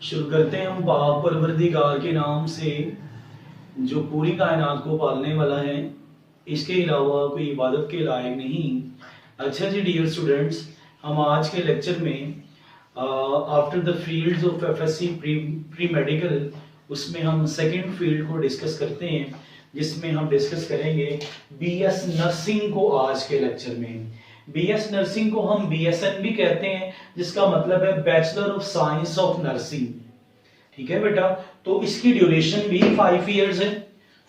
शुरू करते हैं हम पाक परवरदिगार के नाम से जो पूरी कायनात को पालने वाला है, इसके अलावा कोई इबादत के लायक नहीं। अच्छा जी डियर स्टूडेंट्स, हम आज के लेक्चर में after the fields of FSc pre medical, उसमें हम सेकंड फील्ड को डिस्कस करते हैं, जिसमें हम डिस्कस करेंगे बीएस नर्सिंग को। आज के लेक्चर में बीएस नर्सिंग को हम बीएसएन भी कहते हैं, जिसका मतलब है bachelor of science of nursing. ठीक है बेटा, तो इसकी ड्यूरेशन भी 5 इयर्स है।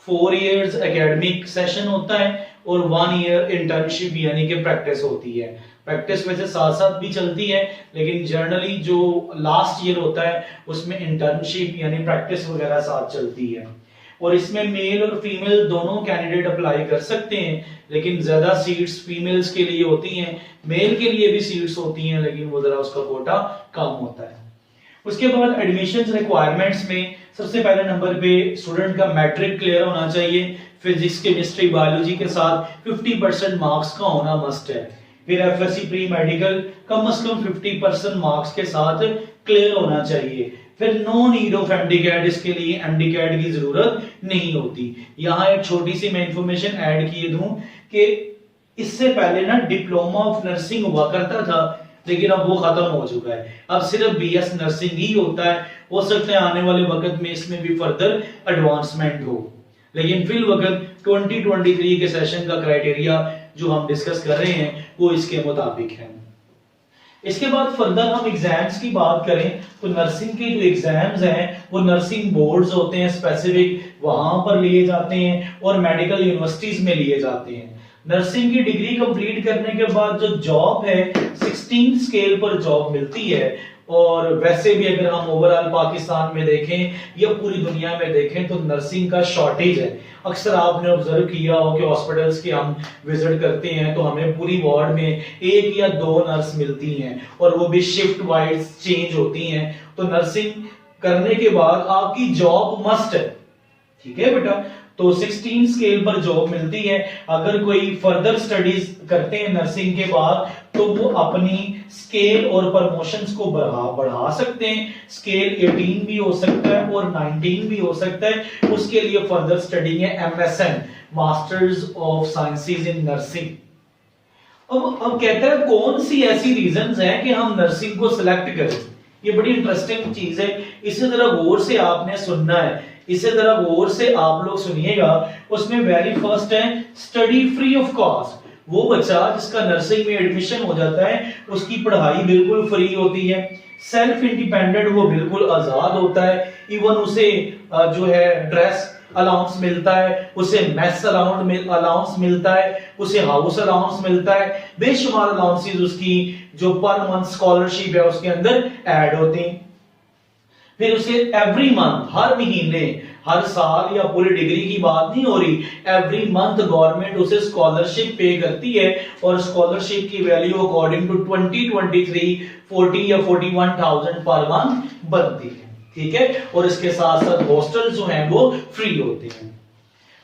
4 इयर्स एकेडमिक सेशन होता है और 1 ईयर इंटर्नशिप यानी कि प्रैक्टिस होती है। प्रैक्टिस वैसे साथ साथ भी चलती है, लेकिन जनरली जो लास्ट ईयर होता है उसमें इंटर्नशिप यानी प्रैक्टिस वगैरह साथ चलती है। और इसमें मेल और फीमेल दोनों कैंडिडेट अप्लाई कर सकते हैं, लेकिन ज्यादा सीट्स फीमेल्स के लिए होती हैं। मेल के लिए भी सीट्स होती हैं, लेकिन वो जरा उसका कोटा कम होता है। उसके बाद एडमिशन रिक्वायरमेंट्स में सबसे पहले नंबर पे स्टूडेंट का मैट्रिक क्लियर होना चाहिए। फिजिक्स केमिस्ट्री बायोलॉजी के साथ 50% मार्क्स का होना मस्ट है। फिर एफएससी प्री मेडिकल कम से कम 50% मार्क्स के साथ क्लियर होना चाहिए। फिर नो नीड ऑफ एमडी-कैट, इसके लिए एमडी-कैट की जरूरत नहीं होती। यहाँ एक छोटी सी मैं इंफॉर्मेशन ऐड किए दूं कि इससे पहले ना डिप्लोमा ऑफ नर्सिंग हुआ करता था, लेकिन अब वो खत्म हो चुका है। अब सिर्फ बीएस नर्सिंग ही होता है। हो सकता है आने वाले वक्त में इसमें भी फर्दर एडवांसमेंट हो, लेकिन फिल वक्त 2023 के सेशन का क्राइटेरिया जो हम डिस्कस कर रहे हैं वो इसके मुताबिक है। इसके बाद फर्दर हम एग्जाम्स की बात करें तो नर्सिंग के जो एग्जाम्स हैं वो नर्सिंग बोर्ड्स होते हैं स्पेसिफिक, वहां पर लिए जाते हैं और मेडिकल यूनिवर्सिटीज में लिए जाते हैं। नर्सिंग की डिग्री कंप्लीट करने के बाद जो जॉब है 16 स्केल पर जॉब मिलती है। और वैसे भी अगर हम ओवरऑल पाकिस्तान में देखें या पूरी दुनिया में देखें तो नर्सिंग का शॉर्टेज है। अक्सर आपने ऑब्जर्व किया हो कि हॉस्पिटल्स के हम विजिट करते हैं तो हमें पूरी वार्ड में 1 या 2 नर्स मिलती हैं, और वो भी शिफ्ट वाइज चेंज होती हैं। तो नर्सिंग करने के बाद आपकी जॉब मस्ट है। ठीक है बेटा, तो 16 स्केल पर जॉब मिलती है। अगर कोई फर्दर स्टडीज करते हैं नर्सिंग के बाद तो वो अपनी स्केल और प्रमोशंस को बढ़ा सकते हैं। स्केल 18 भी हो सकता है और 19 भी हो सकता है। उसके लिए फर्दर स्टडी है MSN, masters of sciences in nursing. अब कहता है कौन सी ऐसी रीजंस हैं कि हम नर्सिंग को सिलेक्ट करें। ये बड़ी इंटरेस्टिंग चीज है, इसे जरा गौर से आपने सुनना है। इसे जरा गौर से आप लोग सुनिएगा। उसमें वेरी फर्स्ट है स्टडी फ्री ऑफ कॉस्ट। वो बच्चा जिसका नर्सिंग में एडमिशन हो जाता है उसकी पढ़ाई बिल्कुल फ्री होती है। सेल्फ इंडिपेंडेंट, वो बिल्कुल आजाद होता है। इवन उसे जो है ड्रेस अलाउंस मिलता है, उसे मेस अलाउंस मिलता है, उसे हाउस अलाउंस मिलता है। बेशुमार अलाउंसेस उसकी जो पर मंथ स्कॉलरशिप है उसके अंदर ऐड होती हैं। फिर उसे एवरी मंथ, हर महीने, हर साल या पूरी डिग्री की बात नहीं हो रही, एवरी मंथ गवर्नमेंट उसे स्कॉलरशिप पे करती है। और स्कॉलरशिप की वैल्यू अकॉर्डिंग टू 2023 40 या 41,000 पर मंथ बनती है। ठीक है, और इसके साथ साथ हॉस्टल जो हैं वो फ्री होते हैं।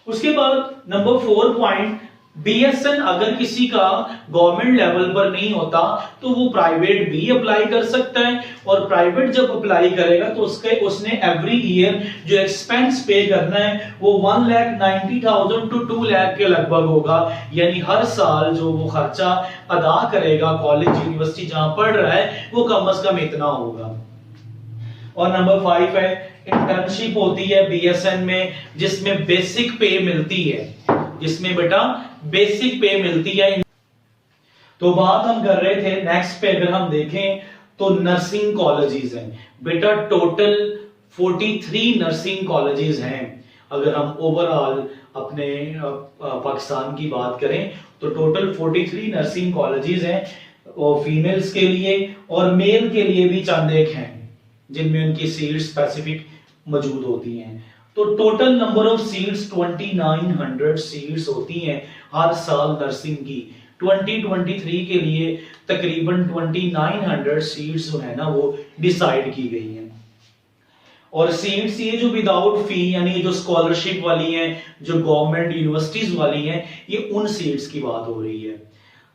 उसके बाद नंबर 4 पॉइंट, बीएसएन अगर किसी का गवर्नमेंट लेवल पर नहीं होता तो वो प्राइवेट भी अप्लाई कर सकता है। और प्राइवेट जब अप्लाई करेगा तो उसने एवरी ईयर जो एक्सपेंस पे करना है वो 1,90,000 to 2 लाख के लगभग होगा। यानी हर साल जो वो खर्चा अदा करेगा कॉलेज यूनिवर्सिटी जहां पढ़ रहा है वो कम से कम इतना होगा। और नंबर 5 है इंटर्नशिप होती है बीएसएन में, जिसमें बेसिक पे मिलती है, जिसमें बेटा बेसिक पे मिलती है। तो बात हम कर रहे थे नेक्स्ट पे, अगर हम देखें तो नर्सिंग कॉलेजेस हैं बेटा। टोटल 43 नर्सिंग कॉलेजेस हैं। अगर हम ओवरऑल अपने पाकिस्तान की बात करें तो टोटल 43 नर्सिंग कॉलेजेस हैं, और फीमेल्स के लिए और मेल के लिए भी चंद एक हैं जिनमें उनकी सीट स्पेसिफिक मौजूद होती हैं। तो total number of seats 2900 seats होती हैं हर साल नर्सिंग की। 2023 के लिए तकरीबन 2900 सीट्स जो है ना वो डिसाइड की गई हैं। और सीट्स ये जो विदाउट फी यानी जो स्कॉलरशिप वाली हैं, जो गवर्नमेंट यूनिवर्सिटीज वाली हैं, ये उन सीट्स की बात हो रही है।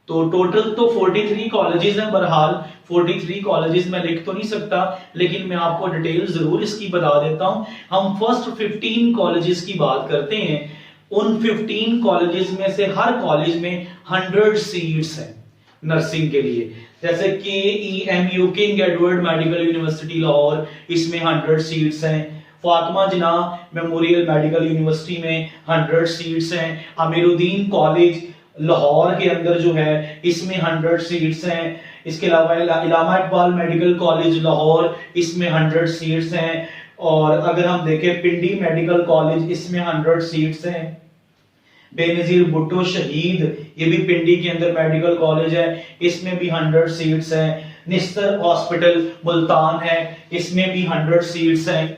तो टोटल तो 43 कॉलेजेस हैं। बहरहाल 43 कॉलेजेस मैं लिख तो नहीं सकता, लेकिन मैं आपको डिटेल जरूर इसकी बता देता हूं। हम फर्स्ट 15 कॉलेजेस की बात करते हैं। उन 15 कॉलेजेस में से हर कॉलेज में 100 सीट्स हैं नर्सिंग के लिए। जैसे KEMU king Edward medical university Lahore, इसमें 100 सीट्स हैं। फातिमा जिन्ना मेमोरियल मेडिकल यूनिवर्सिटी में 100 सीट्स हैं। अमीरुद्दीन कॉलेज लाहौर के अंदर जो है इसमें 100 सीट्स हैं। इसके अलावा इलामा इकबाल मेडिकल कॉलेज लाहौर, इसमें 100 सीट्स हैं। और अगर हम देखें पिंडी मेडिकल कॉलेज, इसमें 100 सीट्स हैं। बेनजीर भुट्टो शहीद, ये भी पिंडी के अंदर मेडिकल कॉलेज है, इसमें भी 100 सीट्स हैं। निस्तर हॉस्पिटल मुल्तान है, इसमें भी 100 सीट्स हैं।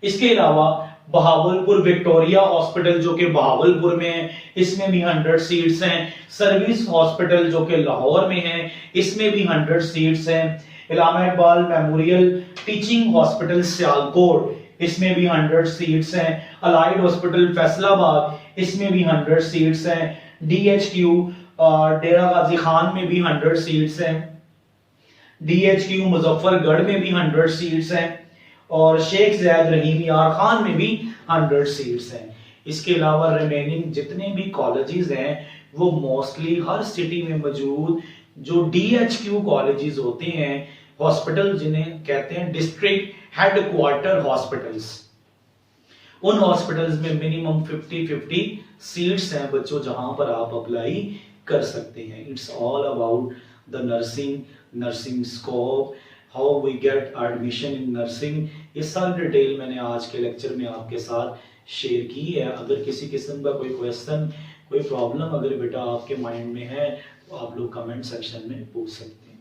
इसके अलावा बहावलपुर विक्टोरिया हॉस्पिटल जो कि बहावलपुर में है, इसमें भी 100 सीट्स हैं। सर्विस हॉस्पिटल जो कि लाहौर में है, इसमें भी 100 सीट्स हैं। Allama Iqbal memorial teaching hospital Sialkot, इसमें भी 100 सीट्स हैं। अलाइड हॉस्पिटल फैसलाबाद, इसमें भी 100 सीट्स हैं। DHQ डेरा गाजी खान में भी 100 सीट्स हैं। DHQ मुजफ्फरगढ़ में भी 100 सीट्स हैं। और शेख जैद रहीम यार खान में भी 100 सीट्स हैं। इसके अलावा रिमेनिंग जितने भी कॉलेजेस हैं वो मोस्टली हर सिटी में मौजूद जो DHQ कॉलेजेस होते हैं, हॉस्पिटल जिन्हें कहते हैं डिस्ट्रिक्ट हेडक्वार्टर हॉस्पिटल्स, उन हॉस्पिटल्स में मिनिमम 50-50 सीट्स हैं बच्चों, जहां पर आप अप्लाई कर सकते हैं। It's all about the nursing scope, how we get admission in nursing. ये सारी डिटेल मैंने आज के लेक्चर में आपके साथ शेयर की है। अगर किसी किस्म का कोई क्वेश्चन, कोई प्रॉब्लम अगर बेटा आपके माइंड में है तो आप लोग कमेंट सेक्शन में पूछ सकते हैं।